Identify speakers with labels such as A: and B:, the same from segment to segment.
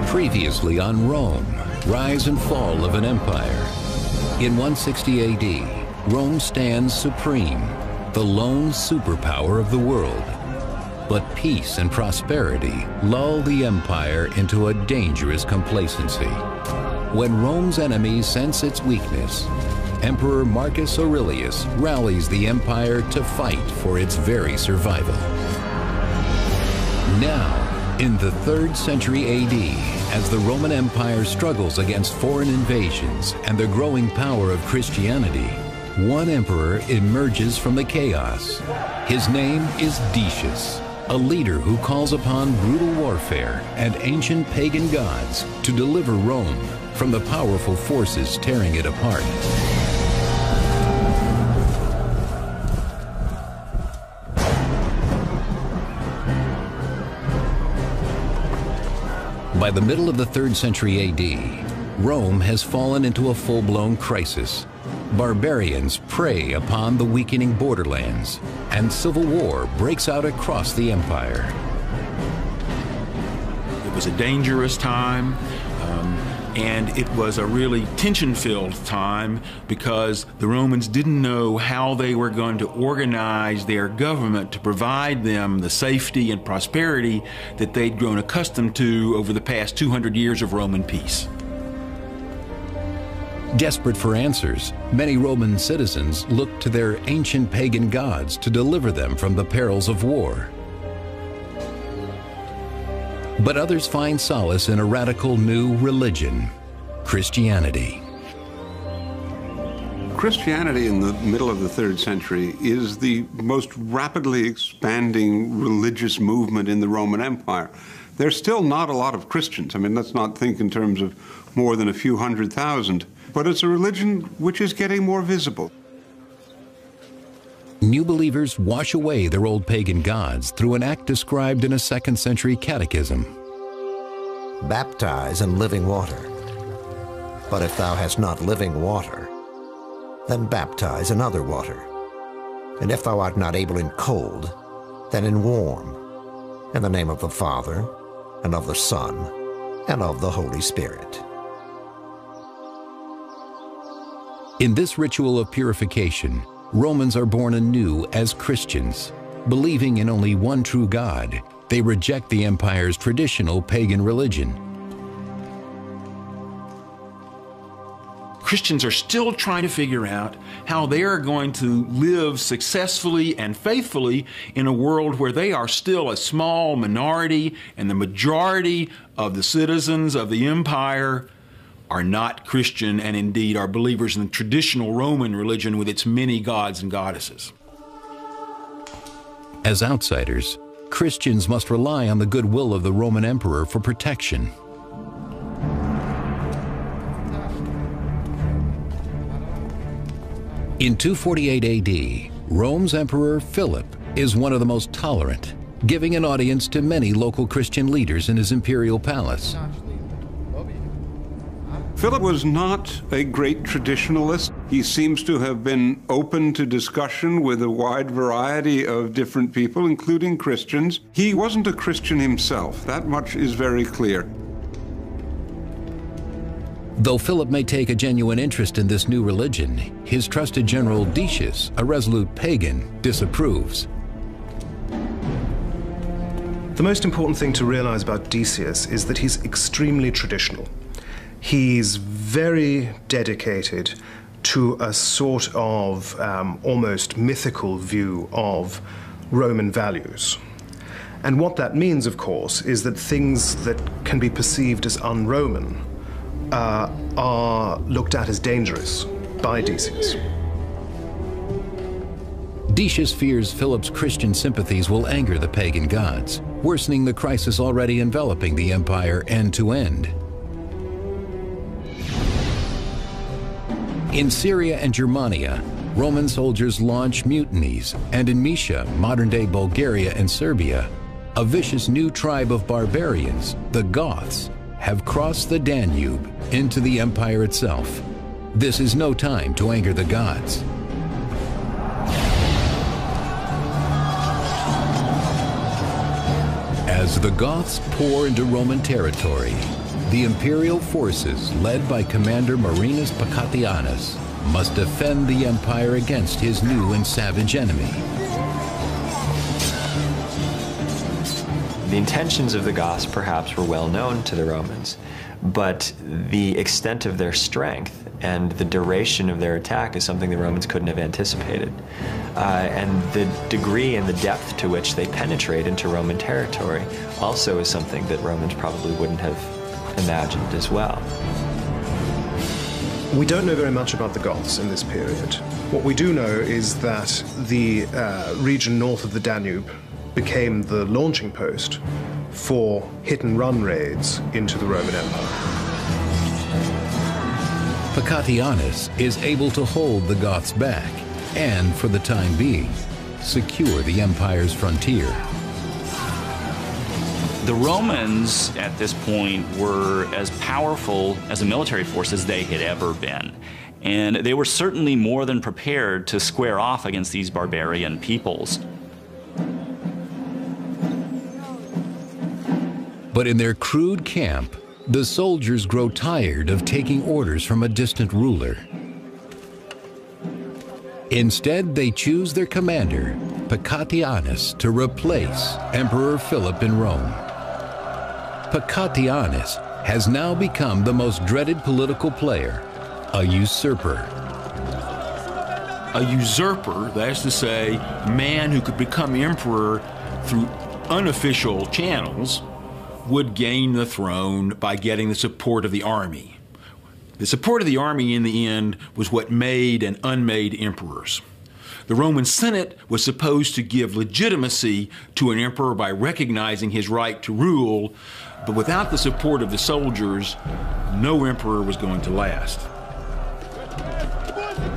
A: Previously on Rome, rise and fall of an empire. In 160 AD, Rome stands supreme, the lone superpower of the world. But peace and prosperity lull the empire into a dangerous complacency. When Rome's enemies sense its weakness, Emperor Marcus Aurelius rallies the empire to fight for its very survival. Now, in the 3rd century AD, as the Roman Empire struggles against foreign invasions and the growing power of Christianity, one emperor emerges from the chaos. His name is Decius, a leader who calls upon brutal warfare and ancient pagan gods to deliver Rome from the powerful forces tearing it apart. By the middle of the 3rd century AD, Rome has fallen into a full-blown crisis. Barbarians prey upon the weakening borderlands, and civil war breaks out across the empire.
B: It was a dangerous time, and it was a really tension-filled time because the Romans didn't know how they were going to organize their government to provide them the safety and prosperity that they'd grown accustomed to over the past 200 years of Roman peace.
A: Desperate for answers, many Roman citizens looked to their ancient pagan gods to deliver them from the perils of war. But others find solace in a radical new religion, Christianity.
C: Christianity in the middle of the 3rd century is the most rapidly expanding religious movement in the Roman Empire. There's still not a lot of Christians. I mean, let's not think in terms of more than a few 100,000. But it's a religion which is getting more visible.
A: New believers wash away their old pagan gods through an act described in a 2nd century catechism.
D: Baptize in living water. But if thou hast not living water, then baptize in other water. And if thou art not able in cold, then in warm. In the name of the Father, and of the Son, and of the Holy Spirit.
A: In this ritual of purification, Romans are born anew as Christians. Believing in only one true God, they reject the empire's traditional pagan religion.
B: Christians are still trying to figure out how they are going to live successfully and faithfully in a world where they are still a small minority and the majority of the citizens of the empire are not Christian and indeed are believers in the traditional Roman religion with its many gods and goddesses.
A: As outsiders, Christians must rely on the goodwill of the Roman emperor for protection. In 248 AD, Rome's emperor Philip is one of the most tolerant, giving an audience to many local Christian leaders in his imperial palace.
C: Philip was not a great traditionalist. He seems to have been open to discussion with a wide variety of different people, including Christians. He wasn't a Christian himself. That much is very clear.
A: Though Philip may take a genuine interest in this new religion, his trusted general Decius, a resolute pagan, disapproves.
E: The most important thing to realize about Decius is that he's extremely traditional. He's very dedicated to a sort of almost mythical view of Roman values. And what that means, of course, is that things that can be perceived as un-Roman are looked at as dangerous by Decius.
A: Decius fears Philip's Christian sympathies will anger the pagan gods, worsening the crisis already enveloping the empire end to end. In Syria and Germania, Roman soldiers launch mutinies, and in Mysia, modern-day Bulgaria and Serbia, a vicious new tribe of barbarians, the Goths, have crossed the Danube into the empire itself. This is no time to anger the gods. As the Goths pour into Roman territory, the imperial forces led by Commander Marinus Pacatianus must defend the empire against his new and savage enemy.
F: The intentions of the Goths perhaps were well known to the Romans, but the extent of their strength and the duration of their attack is something the Romans couldn't have anticipated. And the degree and the depth to which they penetrate into Roman territory also is something that Romans probably wouldn't have imagined as well.
E: We don't know very much about the Goths in this period. What we do know is that the region north of the Danube became the launching post for hit-and-run raids into the Roman Empire.
A: Pacatianus is able to hold the Goths back and, for the time being, secure the empire's frontier.
G: The Romans at this point were as powerful as a military force as they had ever been. And they were certainly more than prepared to square off against these barbarian peoples.
A: But in their crude camp, the soldiers grow tired of taking orders from a distant ruler. Instead, they choose their commander, Pacatianus, to replace Emperor Philip in Rome. Pacatianus has now become the most dreaded political player, a usurper.
B: A usurper, that is to say, a man who could become emperor through unofficial channels, would gain the throne by getting the support of the army. The support of the army in the end was what made and unmade emperors. The Roman Senate was supposed to give legitimacy to an emperor by recognizing his right to rule, but without the support of the soldiers, no emperor was going to last.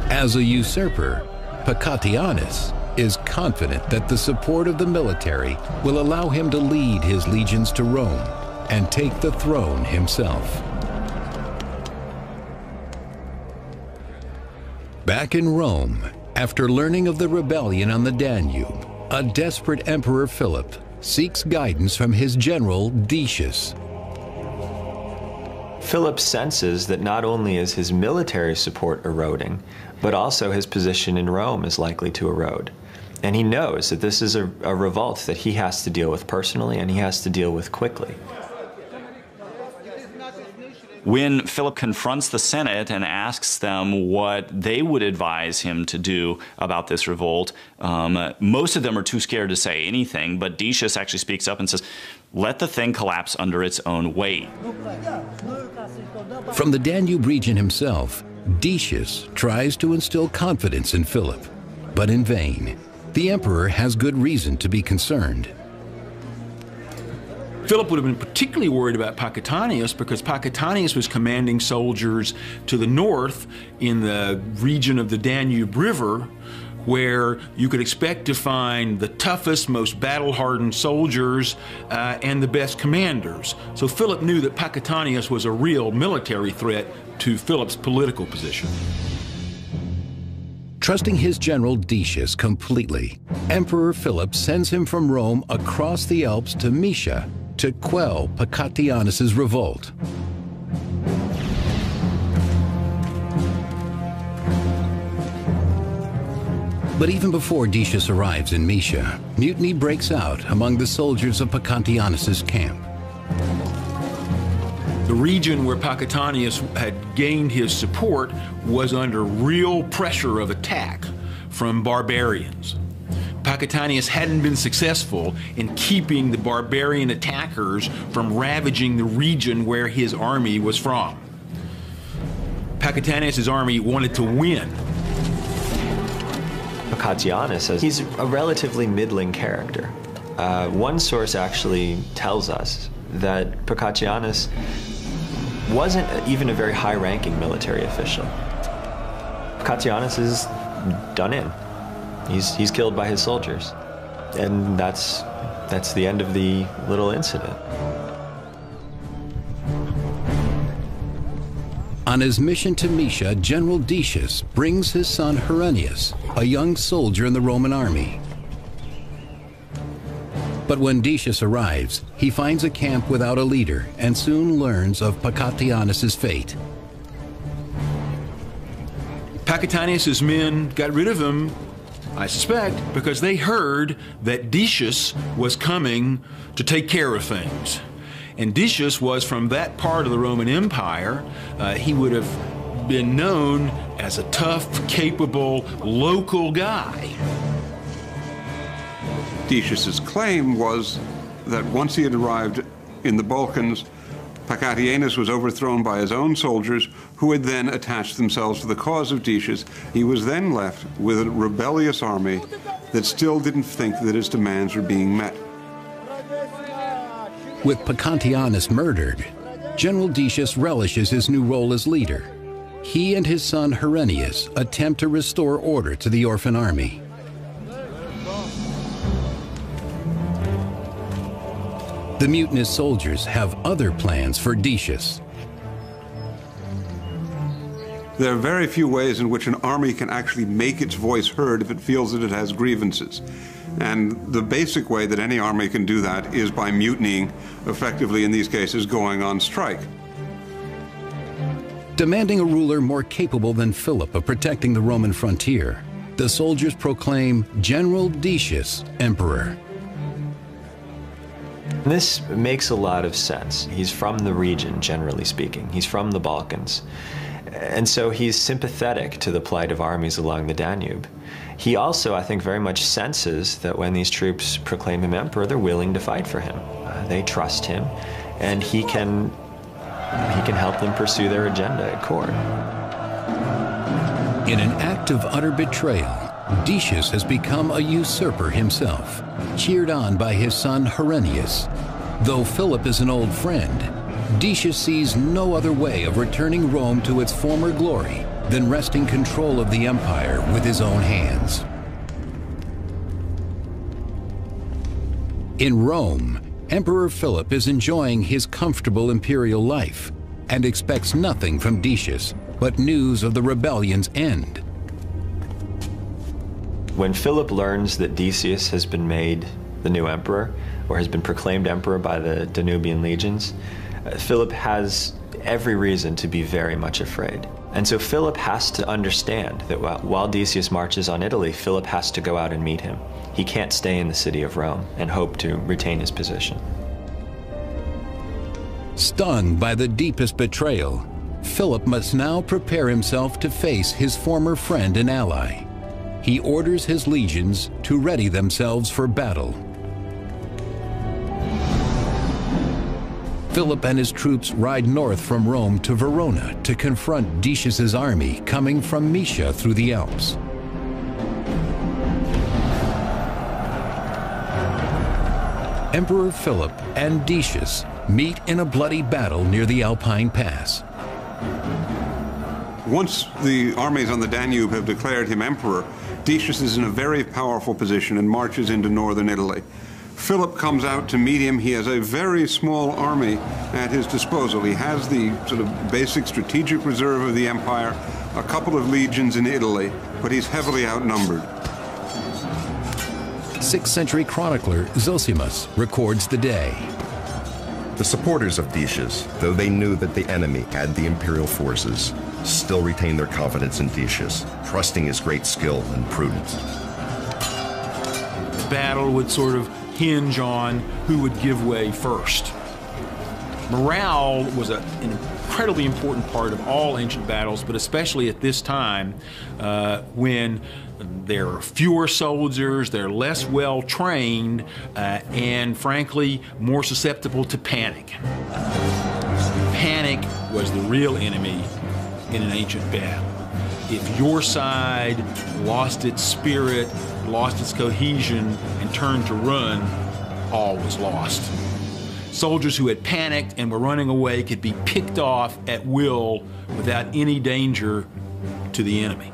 A: As a usurper, Pacatianus is confident that the support of the military will allow him to lead his legions to Rome and take the throne himself. Back in Rome, after learning of the rebellion on the Danube, a desperate Emperor Philip seeks guidance from his general Decius.
F: Philip senses that not only is his military support eroding, but also his position in Rome is likely to erode. And he knows that this is a revolt that he has to deal with personally and he has to deal with quickly.
G: When Philip confronts the Senate and asks them what they would advise him to do about this revolt, most of them are too scared to say anything, but Decius actually speaks up and says, let the thing collapse under its own weight.
A: From the Danube region himself, Decius tries to instill confidence in Philip, but in vain. The emperor has good reason to be concerned.
B: Philip would have been particularly worried about Pacatianus because Pacatianus was commanding soldiers to the north in the region of the Danube River, where you could expect to find the toughest, most battle-hardened soldiers and the best commanders. So Philip knew that Pacatianus was a real military threat to Philip's political position.
A: Trusting his general Decius completely, Emperor Philip sends him from Rome across the Alps to Moesia to quell Pacatianus's revolt. But even before Decius arrives in Moesia, mutiny breaks out among the soldiers of Pacatianus's camp.
B: The region where Pacatianus had gained his support was under real pressure of attack from barbarians. Pacatianus hadn't been successful in keeping the barbarian attackers from ravaging the region where his army was from. Pacatianus's army wanted to win.
F: Pacatianus says he's a relatively middling character. One source actually tells us that Pacatianus wasn't even a very high-ranking military official. Pacatianus is done in. He's killed by his soldiers. And that's the end of the little incident.
A: On his mission to Moesia, General Decius brings his son Herennius, a young soldier in the Roman army. But when Decius arrives, he finds a camp without a leader and soon learns of Pacatianus's fate.
B: Pacatianus's men got rid of him, I suspect, because they heard that Decius was coming to take care of things. And Decius was from that part of the Roman Empire. He would have been known as a tough, capable, local guy.
C: Decius's claim was that once he had arrived in the Balkans, Pacatianus was overthrown by his own soldiers, who had then attached themselves to the cause of Decius. He was then left with a rebellious army that still didn't think that his demands were being met.
A: With Pacatianus murdered, General Decius relishes his new role as leader. He and his son Herennius attempt to restore order to the orphan army. The mutinous soldiers have other plans for Decius.
C: There are very few ways in which an army can actually make its voice heard if it feels that it has grievances. And the basic way that any army can do that is by mutinying, effectively in these cases going on strike.
A: Demanding a ruler more capable than Philip of protecting the Roman frontier, the soldiers proclaim General Decius emperor.
F: This makes a lot of sense. He's from the region, generally speaking. He's from the Balkans. And so he's sympathetic to the plight of armies along the Danube. He also, I think, very much senses that when these troops proclaim him emperor, they're willing to fight for him. They trust him, and he can help them pursue their agenda at court.
A: In an act of utter betrayal, Decius has become a usurper himself, cheered on by his son Herennius. Though Philip is an old friend, Decius sees no other way of returning Rome to its former glory than wresting control of the empire with his own hands. In Rome, Emperor Philip is enjoying his comfortable imperial life and expects nothing from Decius but news of the rebellion's end.
F: When Philip learns that Decius has been made the new emperor, or has been proclaimed emperor by the Danubian legions, Philip has every reason to be very much afraid. And so Philip has to understand that while Decius marches on Italy, Philip has to go out and meet him. He can't stay in the city of Rome and hope to retain his position.
A: Stung by the deepest betrayal, Philip must now prepare himself to face his former friend and ally. He orders his legions to ready themselves for battle. Philip and his troops ride north from Rome to Verona to confront Decius's army coming from Moesia through the Alps. Emperor Philip and Decius meet in a bloody battle near the Alpine Pass.
C: Once the armies on the Danube have declared him emperor, Decius is in a very powerful position and marches into northern Italy. Philip comes out to meet him. He has a very small army at his disposal. He has the sort of basic strategic reserve of the empire, a couple of legions in Italy, but he's heavily outnumbered.
A: 6th century chronicler Zosimus records the day.
H: The supporters of Decius, though they knew that the enemy had the imperial forces, still retained their confidence in Decius, trusting his great skill and prudence.
B: The battle would sort of hinge on who would give way first. Morale was an incredibly important part of all ancient battles, but especially at this time when there are fewer soldiers, they're less well trained, and frankly, more susceptible to panic. Panic was the real enemy in an ancient battle. If your side lost its spirit, lost its cohesion, and turned to run, all was lost. Soldiers who had panicked and were running away could be picked off at will without any danger to the enemy.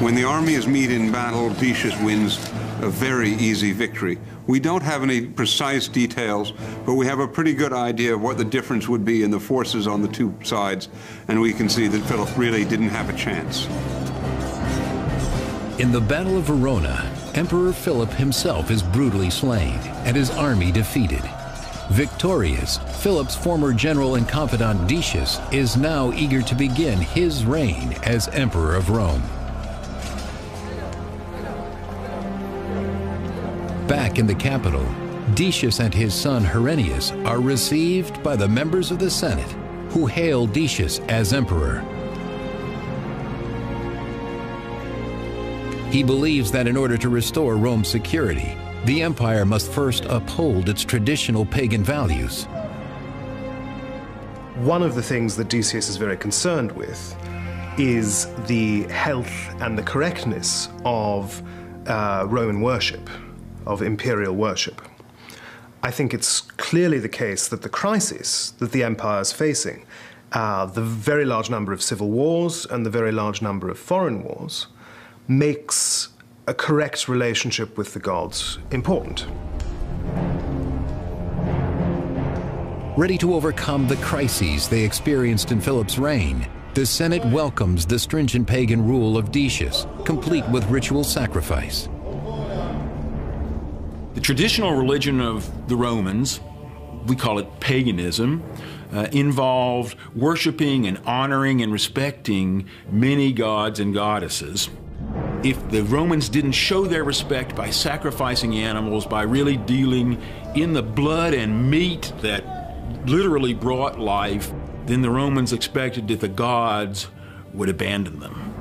C: When the armies meet in battle, Decius wins a very easy victory. We don't have any precise details, but we have a pretty good idea of what the difference would be in the forces on the two sides, and we can see that Philip really didn't have a chance.
A: In the Battle of Verona, Emperor Philip himself is brutally slain and his army defeated. Victorious, Philip's former general and confidant Decius is now eager to begin his reign as Emperor of Rome. Back in the capital, Decius and his son Herennius are received by the members of the Senate, who hail Decius as emperor. He believes that in order to restore Rome's security, the empire must first uphold its traditional pagan values.
E: One of the things that Decius is very concerned with is the health and the correctness of Roman worship, of imperial worship. I think it's clearly the case that the crisis that the empire is facing, the very large number of civil wars and the very large number of foreign wars, makes a correct relationship with the gods important.
A: Ready to overcome the crises they experienced in Philip's reign, the Senate welcomes the stringent pagan rule of Decius, complete with ritual sacrifice.
B: The traditional religion of the Romans, we call it paganism, involved worshiping and honoring and respecting many gods and goddesses. If the Romans didn't show their respect by sacrificing animals, by really dealing in the blood and meat that literally brought life, then the Romans expected that the gods would abandon them.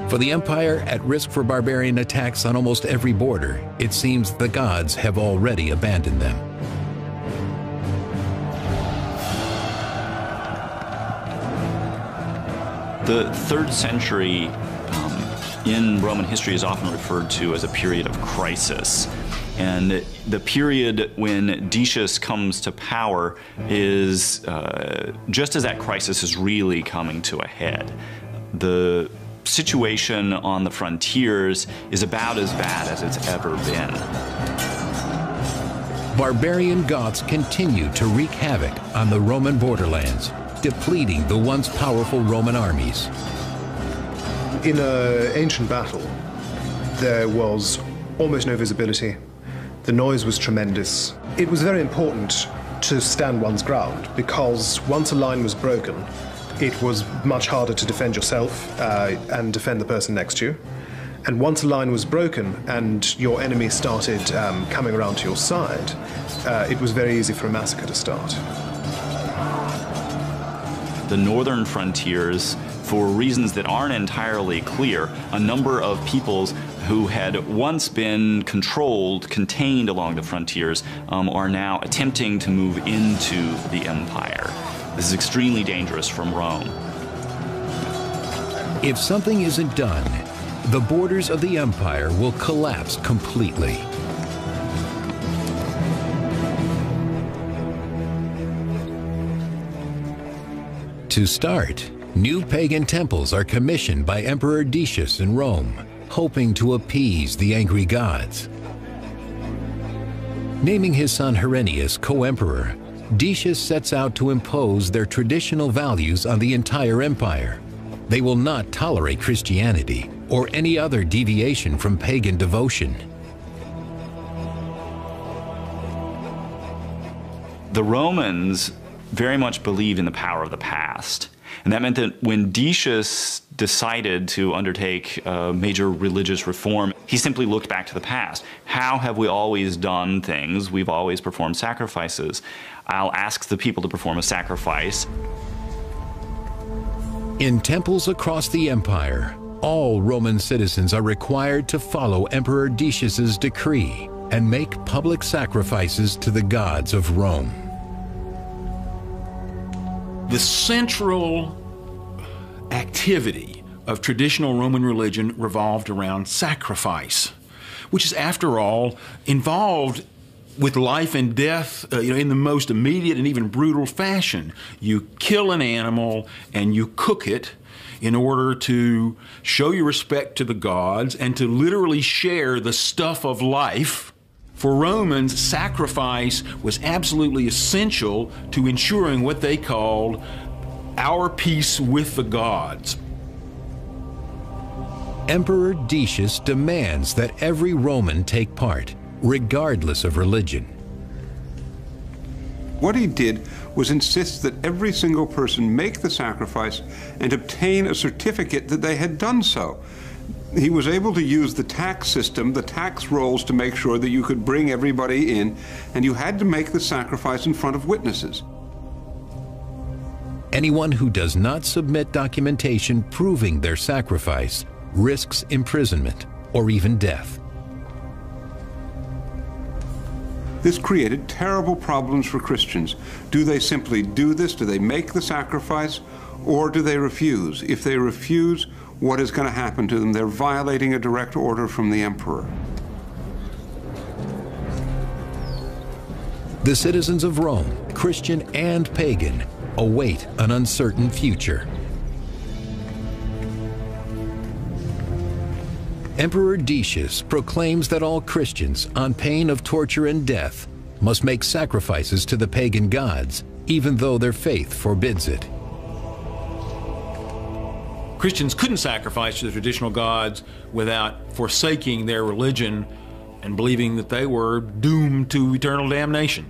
A: For the empire at risk for barbarian attacks on almost every border, it seems the gods have already abandoned them.
G: The 3rd century in Roman history is often referred to as a period of crisis. And the period when Decius comes to power is just as that crisis is really coming to a head. The situation on the frontiers is about as bad as it's ever been.
A: Barbarian Goths continue to wreak havoc on the Roman borderlands, depleting the once powerful Roman armies.
E: In an ancient battle, there was almost no visibility. The noise was tremendous. It was very important to stand one's ground, because once a line was broken, it was much harder to defend yourself and defend the person next to you. And once a line was broken and your enemy started coming around to your side, it was very easy for a massacre to start.
G: The northern frontiers, for reasons that aren't entirely clear, a number of peoples who had once been contained along the frontiers, are now attempting to move into the empire. This is extremely dangerous from Rome.
A: If something isn't done, the borders of the empire will collapse completely. To start, new pagan temples are commissioned by Emperor Decius in Rome, hoping to appease the angry gods. Naming his son Herennius co-emperor, Decius sets out to impose their traditional values on the entire empire. They will not tolerate Christianity or any other deviation from pagan devotion.
G: The Romans very much believe in the power of the past. And that meant that when Decius decided to undertake a major religious reform, he simply looked back to the past. How have we always done things? We've always performed sacrifices. I'll ask the people to perform a sacrifice.
A: In temples across the empire, all Roman citizens are required to follow Emperor Decius's decree and make public sacrifices to the gods of Rome.
B: The central activity of traditional Roman religion revolved around sacrifice, which is, after all, involved with life and death, in the most immediate and even brutal fashion. You kill an animal and you cook it in order to show your respect to the gods and to literally share the stuff of life. For Romans, sacrifice was absolutely essential to ensuring what they called our peace with the gods.
A: Emperor Decius demands that every Roman take part, regardless of religion.
C: What he did was insist that every single person make the sacrifice and obtain a certificate that they had done so. He was able to use the tax system, the tax rolls, to make sure that you could bring everybody in, and you had to make the sacrifice in front of witnesses.
A: Anyone who does not submit documentation proving their sacrifice risks imprisonment or even death.
C: This created terrible problems for Christians. Do they simply do this? Do they make the sacrifice? Or do they refuse? If they refuse, what is going to happen to them? They're violating a direct order from the emperor.
A: The citizens of Rome, Christian and pagan, await an uncertain future. Emperor Decius proclaims that all Christians, on pain of torture and death, must make sacrifices to the pagan gods, even though their faith forbids it.
B: Christians couldn't sacrifice to the traditional gods without forsaking their religion and believing that they were doomed to eternal damnation.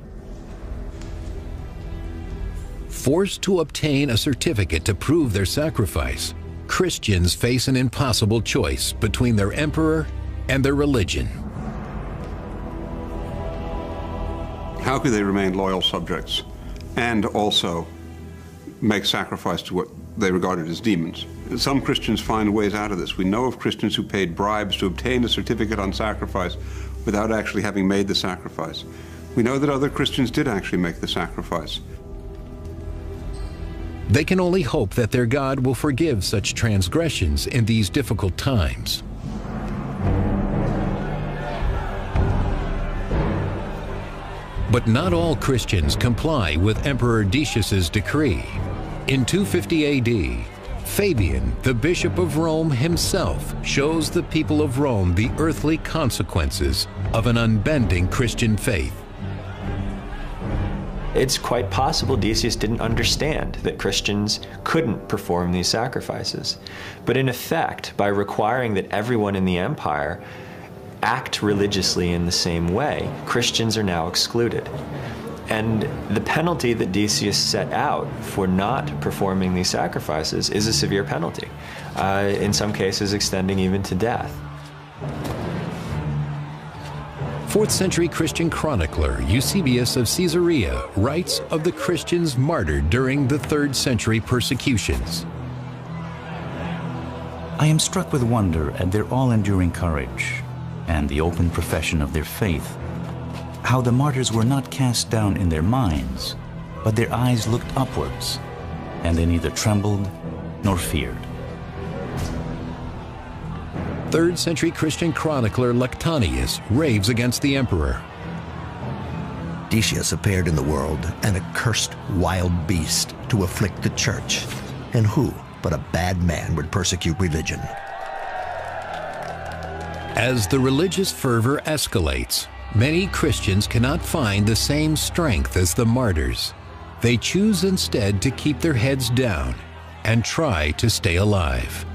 A: Forced to obtain a certificate to prove their sacrifice, Christians face an impossible choice between their emperor and their religion.
C: How could they remain loyal subjects and also make sacrifice to what they regarded as demons? Some Christians find ways out of this. We know of Christians who paid bribes to obtain a certificate on sacrifice without actually having made the sacrifice. We know that other Christians did actually make the sacrifice.
A: They can only hope that their God will forgive such transgressions in these difficult times. But not all Christians comply with Emperor Decius's decree. In 250 AD, Fabian, the Bishop of Rome himself, shows the people of Rome the earthly consequences of an unbending Christian faith.
F: It's quite possible Decius didn't understand that Christians couldn't perform these sacrifices. But in effect, by requiring that everyone in the empire act religiously in the same way, Christians are now excluded. And the penalty that Decius set out for not performing these sacrifices is a severe penalty, in some cases extending even to death.
A: 4th century Christian chronicler Eusebius of Caesarea writes of the Christians martyred during the 3rd century persecutions.
I: I am struck with wonder at their all-enduring courage and the open profession of their faith, how the martyrs were not cast down in their minds, but their eyes looked upwards, and they neither trembled nor feared.
A: 3rd century Christian chronicler Lactantius raves against the emperor.
D: Decius appeared in the world an accursed wild beast to afflict the church, and who but a bad man would persecute religion?
A: As the religious fervor escalates, many Christians cannot find the same strength as the martyrs. They choose instead to keep their heads down and try to stay alive.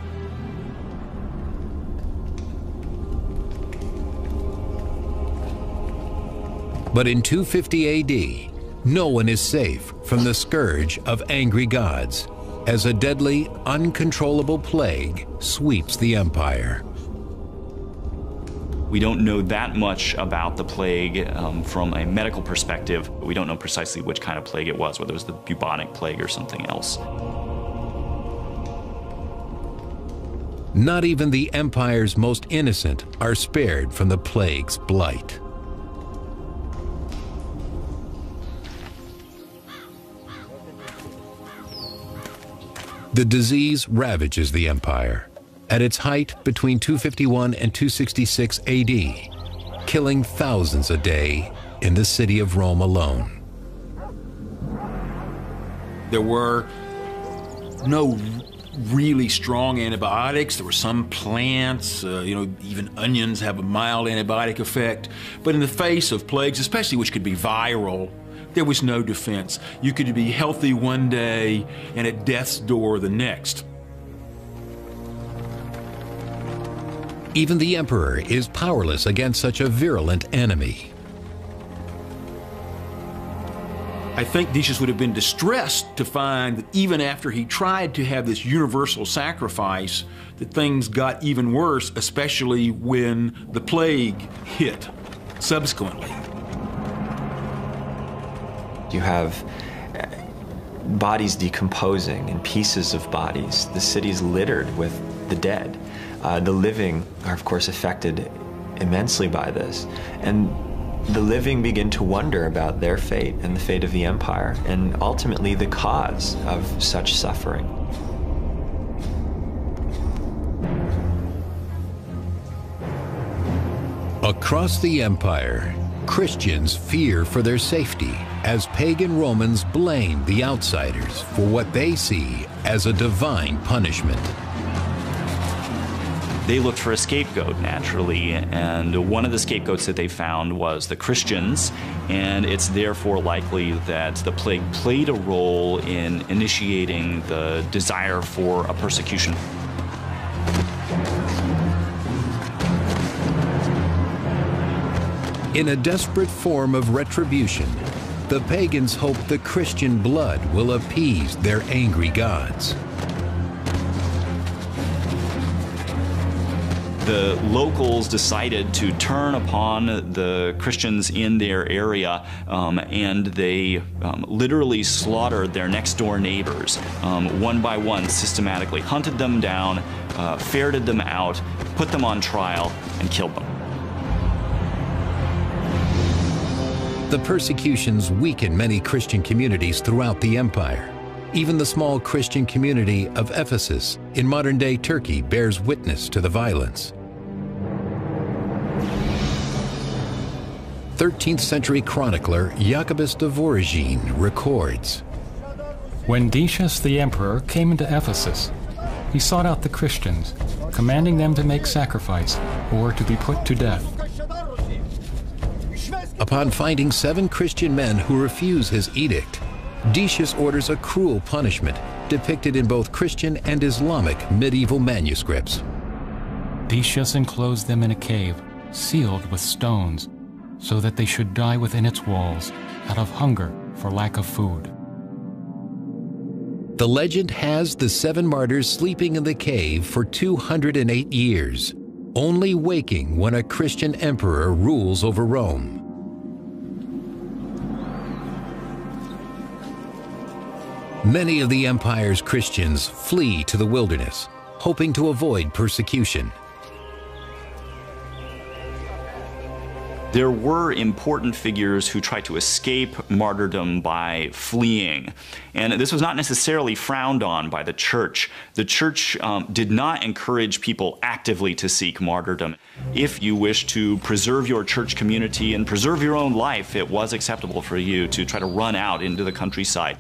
A: But in 250 AD, no one is safe from the scourge of angry gods, as a deadly, uncontrollable plague sweeps the empire.
G: We don't know that much about the plague from a medical perspective. We don't know precisely which kind of plague it was, whether it was the bubonic plague or something else.
A: Not even the empire's most innocent are spared from the plague's blight. The disease ravages the empire, at its height between 251 and 266 AD, killing thousands a day in the city of Rome alone.
B: There were no really strong antibiotics. There were some plants, even onions have a mild antibiotic effect. But in the face of plagues, especially which could be viral, there was no defense. You could be healthy one day and at death's door the next.
A: Even the emperor is powerless against such a virulent enemy.
B: I think Decius would have been distressed to find that even after he tried to have this universal sacrifice, that things got even worse, especially when the plague hit subsequently.
F: You have bodies decomposing and pieces of bodies. The city's littered with the dead. The living are, of course, affected immensely by this. And the living begin to wonder about their fate and the fate of the empire, and ultimately the cause of such suffering.
A: Across the empire, Christians fear for their safety as pagan Romans blame the outsiders for what they see as a divine punishment.
G: They looked for a scapegoat, naturally, and one of the scapegoats that they found was the Christians, and it's therefore likely that the plague played a role in initiating the desire for a persecution.
A: In a desperate form of retribution, the pagans hope the Christian blood will appease their angry gods.
G: The locals decided to turn upon the Christians in their area, and they literally slaughtered their next door neighbors, one by one, systematically hunted them down, ferreted them out, put them on trial, and killed them.
A: The persecutions weaken many Christian communities throughout the empire. Even the small Christian community of Ephesus in modern-day Turkey bears witness to the violence. 13th century chronicler Jacobus de Voragine records,
J: "When Decius the emperor came into Ephesus, he sought out the Christians, commanding them to make sacrifice or to be put to death.
A: Upon finding 7 Christian men who refuse his edict, Decius orders a cruel punishment depicted in both Christian and Islamic medieval manuscripts.
J: Decius enclosed them in a cave, sealed with stones, so that they should die within its walls out of hunger for lack of food."
A: The legend has the 7 martyrs sleeping in the cave for 208 years, only waking when a Christian emperor rules over Rome. Many of the empire's Christians flee to the wilderness, hoping to avoid persecution.
G: There were important figures who tried to escape martyrdom by fleeing. And this was not necessarily frowned on by the church. The church did not encourage people actively to seek martyrdom. If you wish to preserve your church community and preserve your own life, it was acceptable for you to try to run out into the countryside.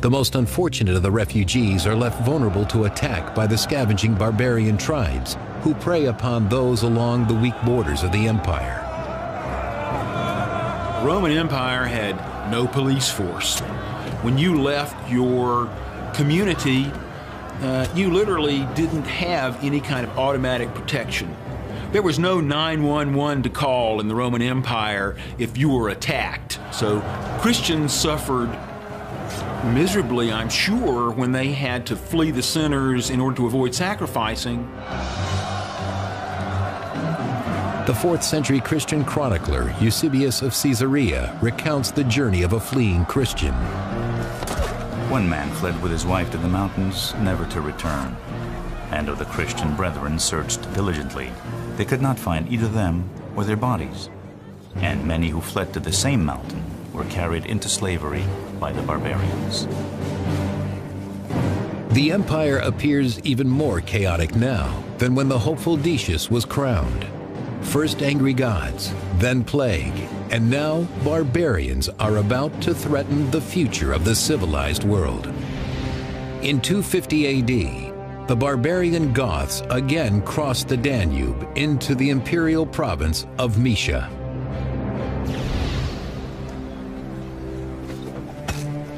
A: The most unfortunate of the refugees are left vulnerable to attack by the scavenging barbarian tribes who prey upon those along the weak borders of the empire.
B: The Roman Empire had no police force. When you left your community, you literally didn't have any kind of automatic protection. There was no 911 to call in the Roman Empire if you were attacked. So Christians suffered miserably, I'm sure, when they had to flee the centers in order to avoid sacrificing.
A: The 4th century Christian chronicler Eusebius of Caesarea recounts the journey of a fleeing Christian.
I: One man fled with his wife to the mountains, never to return. And of the Christian brethren searched diligently. They could not find either them or their bodies. And many who fled to the same mountain were carried into slavery by the barbarians.
A: The empire appears even more chaotic now than when the hopeful Decius was crowned. First angry gods, then plague, and now barbarians are about to threaten the future of the civilized world. In 250 AD, the barbarian Goths again crossed the Danube into the imperial province of Moesia.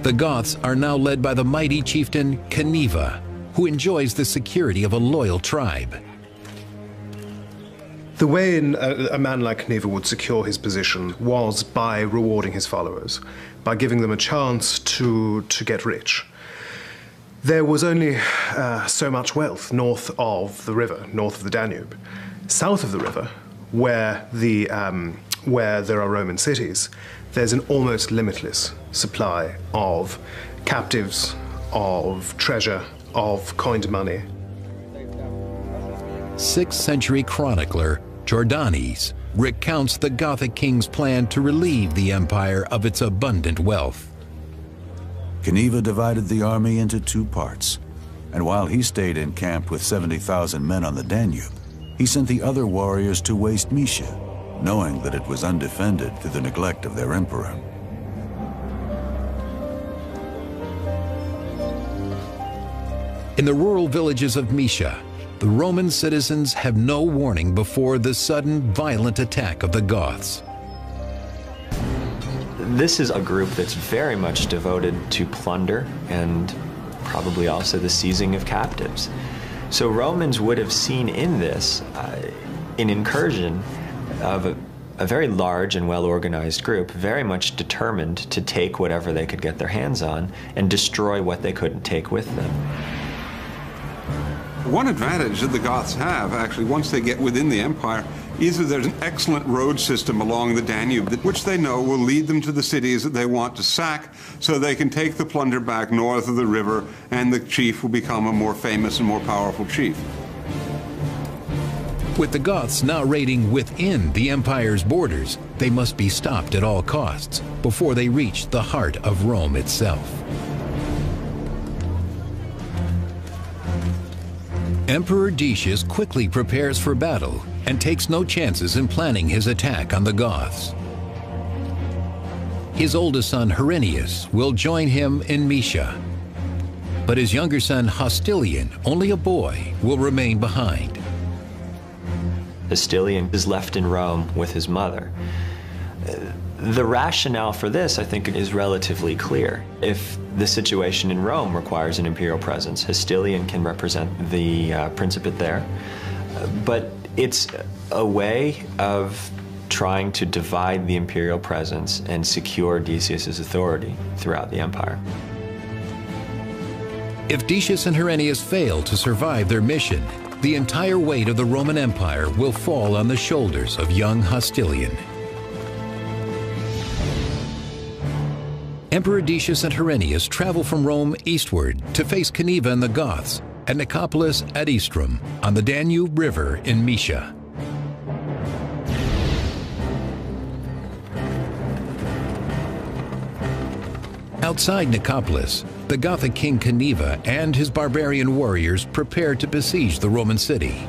A: The Goths are now led by the mighty chieftain Caneva, who enjoys the security of a loyal tribe.
E: The way a man like Cniva would secure his position was by rewarding his followers, by giving them a chance to get rich. There was only so much wealth north of the river, north of the Danube. South of the river, where there are Roman cities, there's an almost limitless supply of captives, of treasure, of coined money.
A: 6th century chronicler Jordanes recounts the Gothic king's plan to relieve the empire of its abundant wealth.
K: Cniva divided the army into 2 parts, and while he stayed in camp with 70,000 men on the Danube, he sent the other warriors to waste Mysia, knowing that it was undefended through the neglect of their emperor.
A: In the rural villages of Mysia, the Roman citizens have no warning before the sudden, violent attack of the Goths.
F: This is a group that's very much devoted to plunder and probably also the seizing of captives. So Romans would have seen in this an incursion of a very large and well-organized group, very much determined to take whatever they could get their hands on and destroy what they couldn't take with them.
C: One advantage that the Goths have, actually, once they get within the empire, is that there's an excellent road system along the Danube, which they know will lead them to the cities that they want to sack, so they can take the plunder back north of the river, and the chief will become a more famous and more powerful chief.
A: With the Goths now raiding within the empire's borders, they must be stopped at all costs before they reach the heart of Rome itself. Emperor Decius quickly prepares for battle and takes no chances in planning his attack on the Goths. His oldest son Herennius will join him in Mysia, but his younger son Hostilian, only a boy, will remain behind.
F: Hostilian is left in Rome with his mother. The rationale for this, I think, is relatively clear. If the situation in Rome requires an imperial presence, Hostilian can represent the principate there. But it's a way of trying to divide the imperial presence and secure Decius's authority throughout the empire.
A: If Decius and Herennius fail to survive their mission, the entire weight of the Roman Empire will fall on the shoulders of young Hostilian. Emperor Decius and Herennius travel from Rome eastward to face Cniva and the Goths at Nicopolis ad Istrum on the Danube River in Mysia. Outside Nicopolis, the Gothic king Cniva and his barbarian warriors prepare to besiege the Roman city.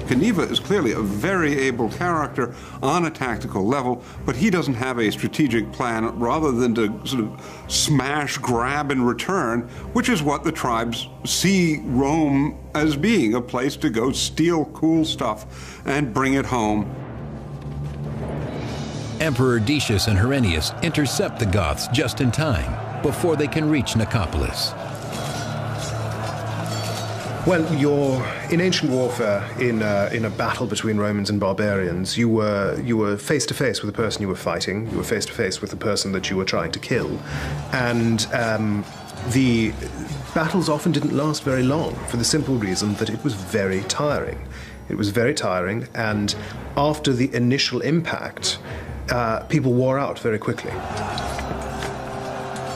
C: Cniva is clearly a very able character on a tactical level, but he doesn't have a strategic plan rather than to sort of smash, grab, and return, which is what the tribes see Rome as being, a place to go steal cool stuff and bring it home.
A: Emperor Decius and Herennius intercept the Goths just in time, before they can reach Nicopolis.
E: Well, in ancient warfare, in a battle between Romans and barbarians, you were face to face with the person you were fighting. You were face to face with the person that you were trying to kill, and the battles often didn't last very long for the simple reason that it was very tiring. It was very tiring, and after the initial impact, people wore out very quickly.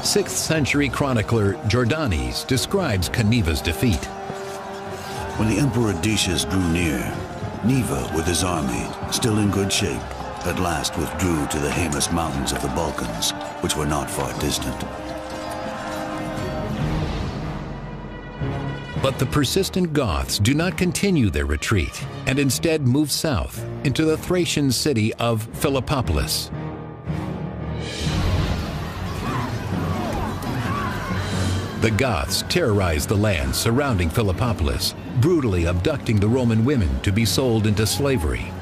A: 6th century chronicler Jordanes describes Cniva's defeat.
K: When the Emperor Decius drew near, Cniva, with his army, still in good shape, at last withdrew to the Haemus Mountains of the Balkans, which were not far distant.
A: But the persistent Goths do not continue their retreat, and instead move south into the Thracian city of Philippopolis. The Goths terrorize the land surrounding Philippopolis, brutally abducting the Roman women to be sold into slavery.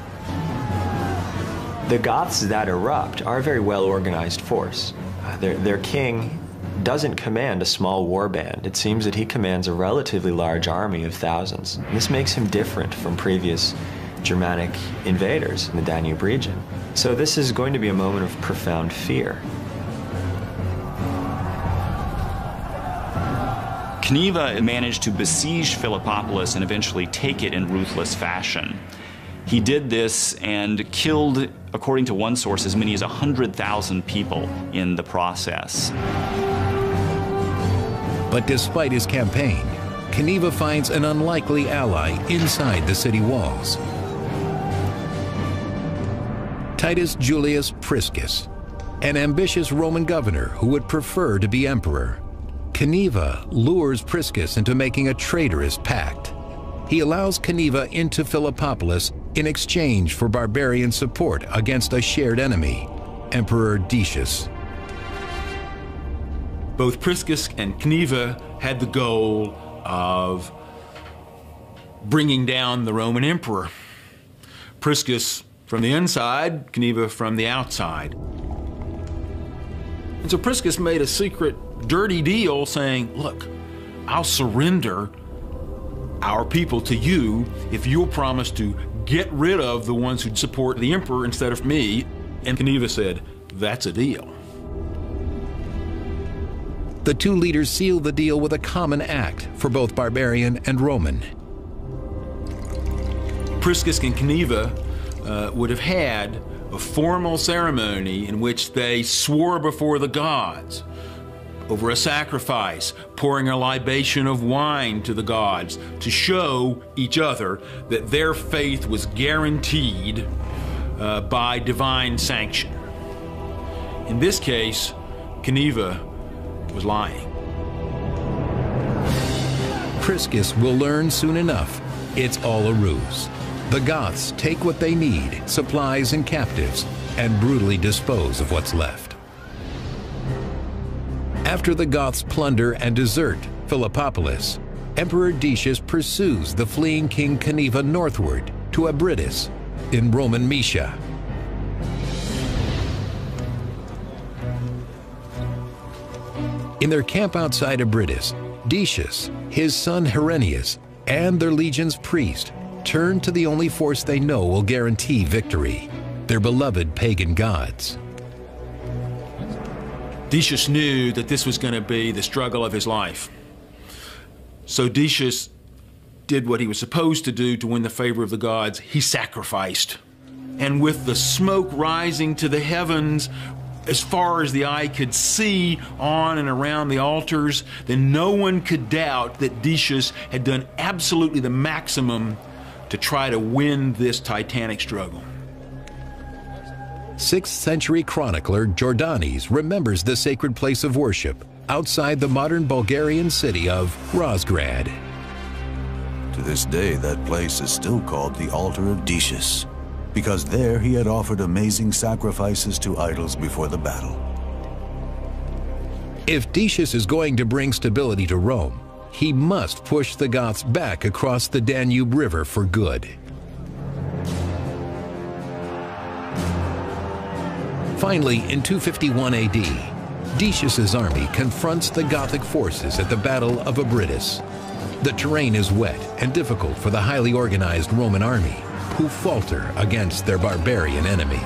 F: The Goths that erupt are a very well-organized force. Their king doesn't command a small war band. It seems that he commands a relatively large army of thousands. And this makes him different from previous Germanic invaders in the Danube region. So this is going to be a moment of profound fear.
G: Cniva managed to besiege Philippopolis and eventually take it in ruthless fashion. He did this and killed, according to one source, as many as 100,000 people in the process.
A: But despite his campaign, Cniva finds an unlikely ally inside the city walls. Titus Julius Priscus, an ambitious Roman governor who would prefer to be emperor. Cniva lures Priscus into making a traitorous pact. He allows Cniva into Philippopolis in exchange for barbarian support against a shared enemy, Emperor Decius.
B: Both Priscus and Cniva had the goal of bringing down the Roman emperor. Priscus from the inside, Cniva from the outside. And so Priscus made a secret, dirty deal saying, look, I'll surrender our people to you if you'll promise to get rid of the ones who'd support the emperor instead of me. And Cniva said, that's a deal.
A: The two leaders sealed the deal with a common act for both barbarian and Roman.
B: Priscus and Cniva would have had a formal ceremony in which they swore before the gods over a sacrifice, pouring a libation of wine to the gods to show each other that their faith was guaranteed by divine sanction. In this case, Cniva was lying.
A: Priscus will learn soon enough it's all a ruse. The Goths take what they need, supplies and captives, and brutally dispose of what's left. After the Goths plunder and desert Philippopolis, Emperor Decius pursues the fleeing King Cniva northward to Abritus in Roman Moesia. In their camp outside Abritus, Decius, his son Herennius, and their legion's priest turn to the only force they know will guarantee victory, their beloved pagan gods.
B: Decius knew that this was going to be the struggle of his life. So Decius did what he was supposed to do to win the favor of the gods. He sacrificed. And with the smoke rising to the heavens, as far as the eye could see on and around the altars, then no one could doubt that Decius had done absolutely the maximum to try to win this titanic struggle.
A: 6th century chronicler Jordanes remembers the sacred place of worship outside the modern Bulgarian city of Razgrad.
K: To this day, that place is still called the Altar of Decius, because there he had offered amazing sacrifices to idols before the battle.
A: If Decius is going to bring stability to Rome, he must push the Goths back across the Danube River for good. Finally, in 251 AD, Decius's army confronts the Gothic forces at the Battle of Abritus. The terrain is wet and difficult for the highly organized Roman army, who falter against their barbarian enemy.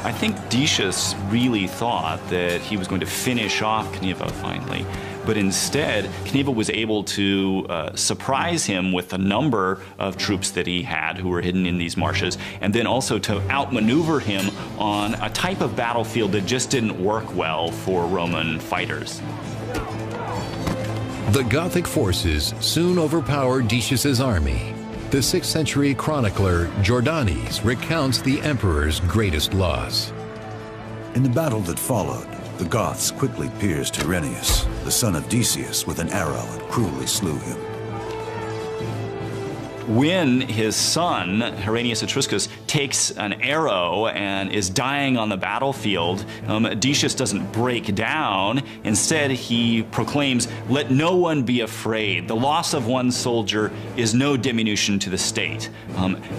G: I think Decius really thought that he was going to finish off Cniva finally, but instead Cniva was able to surprise him with a number of troops that he had who were hidden in these marshes, and then also to outmaneuver him on a type of battlefield that just didn't work well for Roman fighters.
A: The Gothic forces soon overpower Decius's army. The 6th century chronicler Jordanes recounts the emperor's greatest loss.
K: In the battle that followed, the Goths quickly pierced Herennius, the son of Decius, with an arrow and cruelly slew him.
G: When his son, Herennius Etruscus, takes an arrow and is dying on the battlefield, Decius doesn't break down. Instead, he proclaims, "Let no one be afraid. The loss of one soldier is no diminution to the state."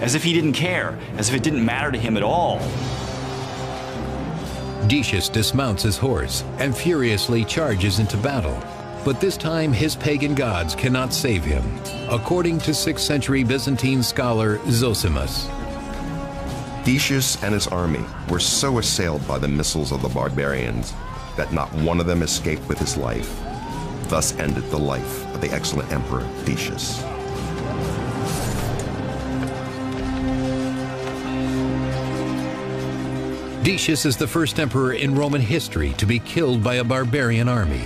G: As if he didn't care, as if it didn't matter to him at all.
A: Decius dismounts his horse and furiously charges into battle. But this time his pagan gods cannot save him, according to 6th century Byzantine scholar Zosimus.
H: Decius and his army were so assailed by the missiles of the barbarians that not one of them escaped with his life. Thus ended the life of the excellent emperor Decius.
A: Decius is the first emperor in Roman history to be killed by a barbarian army.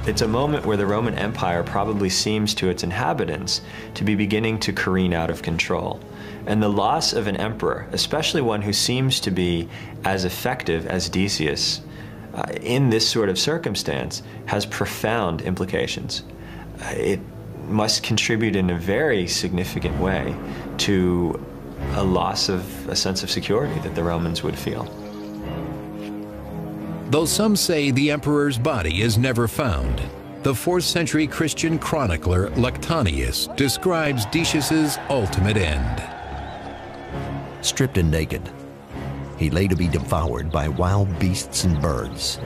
F: It's a moment where the Roman Empire probably seems to its inhabitants to be beginning to careen out of control. And the loss of an emperor, especially one who seems to be as effective as Decius, in this sort of circumstance, has profound implications. It must contribute in a very significant way to a loss of a sense of security that the Romans would feel.
A: Though some say the emperor's body is never found, the 4th century Christian chronicler Lactantius describes Decius's ultimate end.
D: Stripped and naked, he lay to be devoured by wild beasts and birds,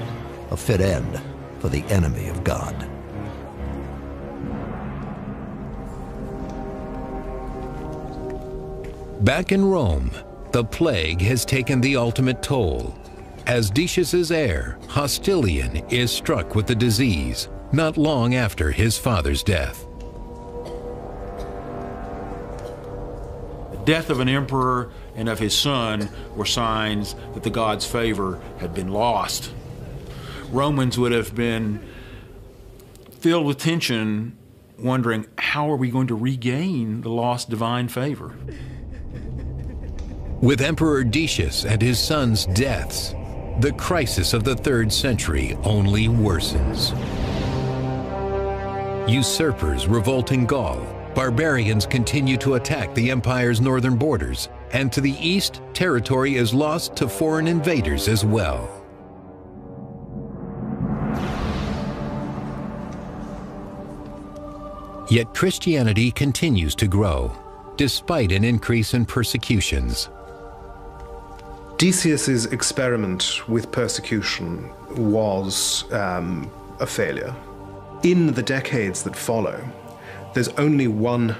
D: a fit end for the enemy of God.
A: Back in Rome, the plague has taken the ultimate toll, as Decius's heir, Hostilian, is struck with the disease not long after his father's death.
B: The death of an emperor and of his son were signs that the God's favor had been lost. Romans would have been filled with tension, wondering, how are we going to regain the lost divine favor?
A: With Emperor Decius and his son's deaths, the crisis of the 3rd century only worsens. Usurpers revolt in Gaul, barbarians continue to attack the empire's northern borders, and to the east, territory is lost to foreign invaders as well. Yet Christianity continues to grow, despite an increase in persecutions.
E: Decius's experiment with persecution was a failure. In the decades that follow, there's only one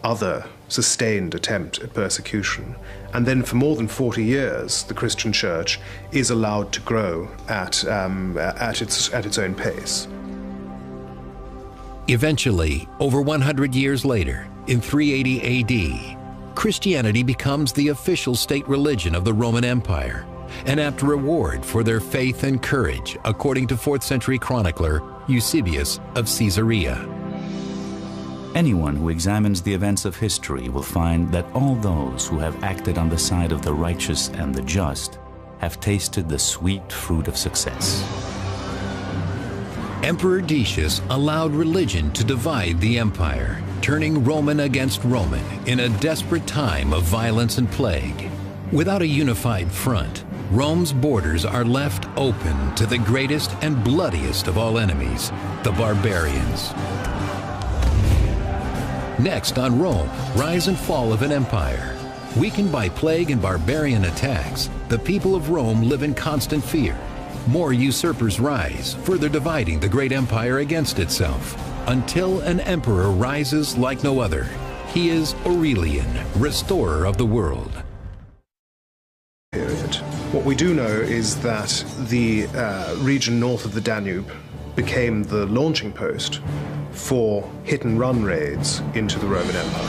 E: other sustained attempt at persecution, and then for more than 40 years, the Christian Church is allowed to grow at its own pace.
A: Eventually, over 100 years later, in 380 AD, Christianity becomes the official state religion of the Roman Empire, an apt reward for their faith and courage, according to 4th century chronicler Eusebius of Caesarea.
I: Anyone who examines the events of history will find that all those who have acted on the side of the righteous and the just have tasted the sweet fruit of success.
A: Emperor Decius allowed religion to divide the empire, turning Roman against Roman in a desperate time of violence and plague. Without a unified front, Rome's borders are left open to the greatest and bloodiest of all enemies, the barbarians. Next on Rome, rise and fall of an empire. Weakened by plague and barbarian attacks, the people of Rome live in constant fear. More usurpers rise, further dividing the great empire against itself, until an emperor rises like no other. He is Aurelian, restorer of the world.
E: Period. What we do know is that the region north of the Danube became the launching post for hit-and-run raids into the Roman Empire.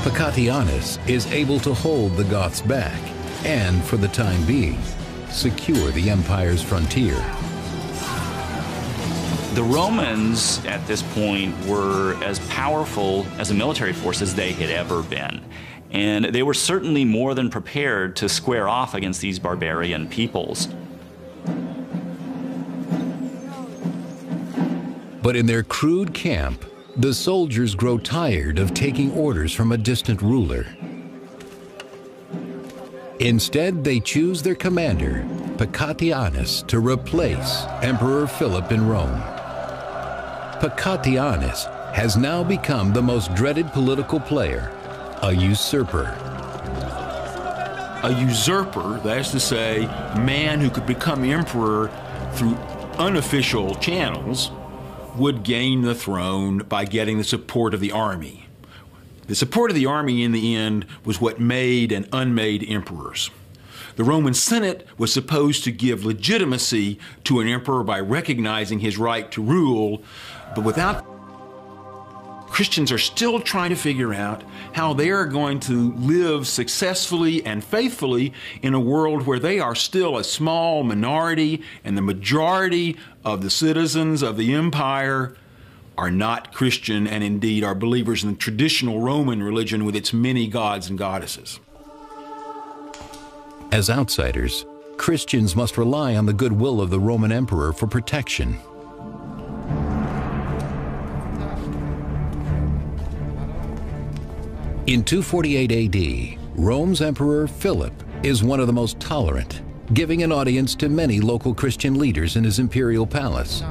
A: Pacatianus is able to hold the Goths back and, for the time being, secure the empire's frontier.
G: The Romans at this point were as powerful as a military force as they had ever been. And they were certainly more than prepared to square off against these barbarian peoples.
A: But in their crude camp, the soldiers grow tired of taking orders from a distant ruler. Instead, they choose their commander, Pacatianus, to replace Emperor Philip in Rome. Pacatianus has now become the most dreaded political player, a usurper.
B: a usurper, that is to say, a man who could become emperor through unofficial channels, would gain the throne by getting the support of the army. The support of the army in the end was what made and unmade emperors. The Roman Senate was supposed to give legitimacy to an emperor by recognizing his right to rule, but without Christians are still trying to figure out how they are going to live successfully and faithfully in a world where they are still a small minority and the majority of the citizens of the empire are not Christian and indeed are believers in the traditional Roman religion with its many gods and goddesses.
A: As outsiders, Christians must rely on the goodwill of the Roman emperor for protection. In 248 AD, Rome's Emperor Philip is one of the most tolerant, giving an audience to many local Christian leaders in his imperial palace.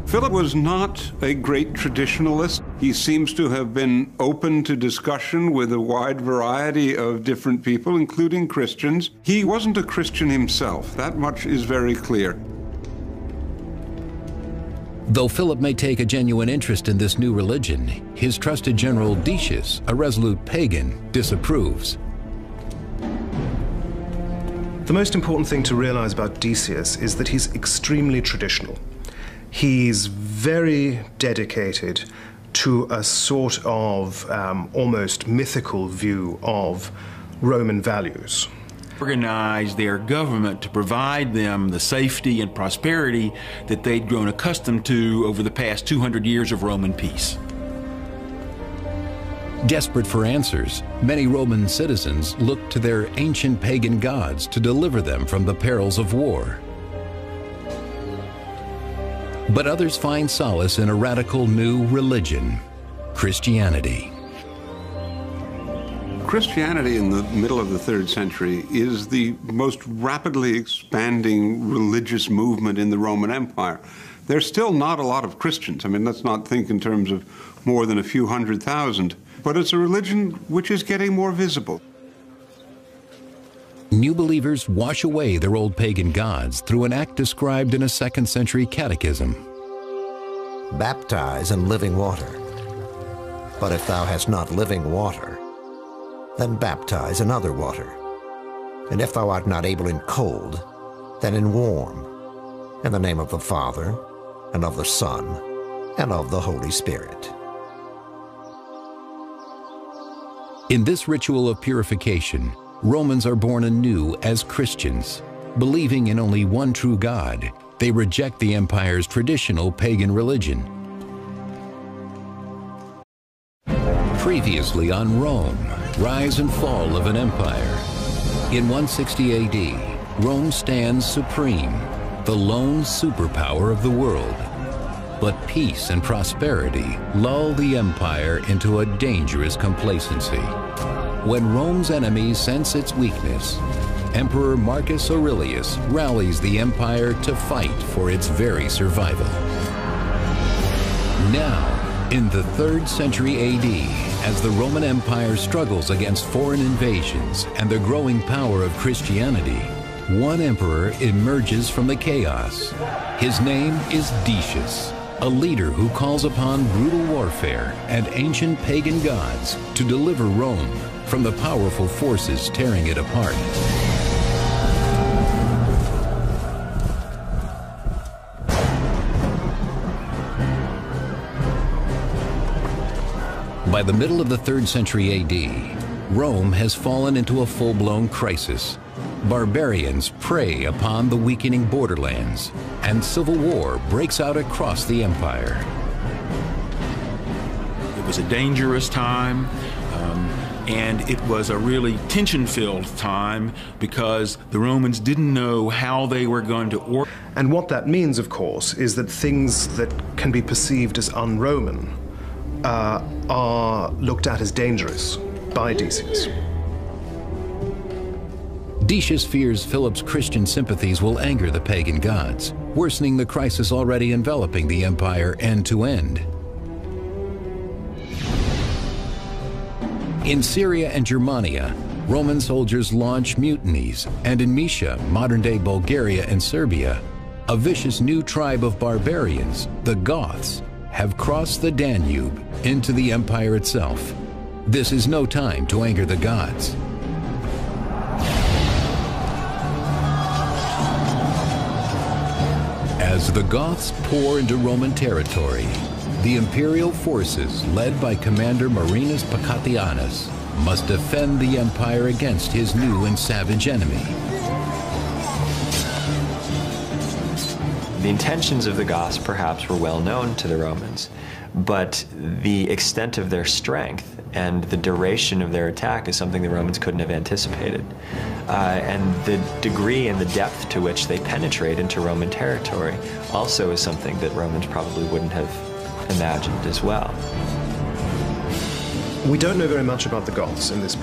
C: Philip was not a great traditionalist. He seems to have been open to discussion with a wide variety of different people, including Christians. He wasn't a Christian himself. That much is very clear.
A: Though Philip may take a genuine interest in this new religion, his trusted general Decius, a resolute pagan, disapproves.
E: The most important thing to realize about Decius is that he's extremely traditional. He's very dedicated to a sort of almost mythical view of Roman values.
B: Organize their government to provide them the safety and prosperity that they'd grown accustomed to over the past 200 years of Roman peace.
A: Desperate for answers, many Roman citizens looked to their ancient pagan gods to deliver them from the perils of war. But others find solace in a radical new religion, Christianity.
C: Christianity in the middle of the 3rd century is the most rapidly expanding religious movement in the Roman Empire. There's still not a lot of Christians. I mean, let's not think in terms of more than a few 100,000, but it's a religion which is getting more visible.
A: New believers wash away their old pagan gods through an act described in a 2nd century catechism.
D: Baptize in living water. But if thou hast not living water, then baptize in other water. And if thou art not able in cold, then in warm, in the name of the Father, and of the Son, and of the Holy Spirit.
A: In this ritual of purification, Romans are born anew as Christians. Believing in only one true God, they reject the empire's traditional pagan religion. Previously on Rome, rise and fall of an empire. In 160 AD, Rome stands supreme, the lone superpower of the world. But peace and prosperity lull the empire into a dangerous complacency. When Rome's enemies sense its weakness, Emperor Marcus Aurelius rallies the empire to fight for its very survival. Now, in the 3rd century AD, as the Roman Empire struggles against foreign invasions and the growing power of Christianity, one emperor emerges from the chaos. His name is Decius, a leader who calls upon brutal warfare and ancient pagan gods to deliver Rome from the powerful forces tearing it apart. By the middle of the 3rd century AD, Rome has fallen into a full-blown crisis. Barbarians prey upon the weakening borderlands, and civil war breaks out across the empire.
B: It was a dangerous time, and it was a really tension-filled time because the Romans didn't know how they were going to
E: And what that means, of course, is that things that can be perceived as un-Roman are looked at as dangerous by Decius.
A: Decius fears Philip's Christian sympathies will anger the pagan gods, worsening the crisis already enveloping the empire end to end. In Syria and Germania, Roman soldiers launch mutinies, and in Mysia, modern-day Bulgaria and Serbia, a vicious new tribe of barbarians, the Goths, have crossed the Danube into the empire itself. This is no time to anger the gods. As the Goths pour into Roman territory, the imperial forces, led by Commander Marinus Pacatianus, must defend the empire against his new and savage enemy.
F: The intentions of the Goths perhaps were well known to the Romans, but the extent of their strength and the duration of their attack is something the Romans couldn't have anticipated. And the degree and the depth to which they penetrate into Roman territory also is something that Romans probably wouldn't have imagined as well.
E: We don't know very much about the Goths in this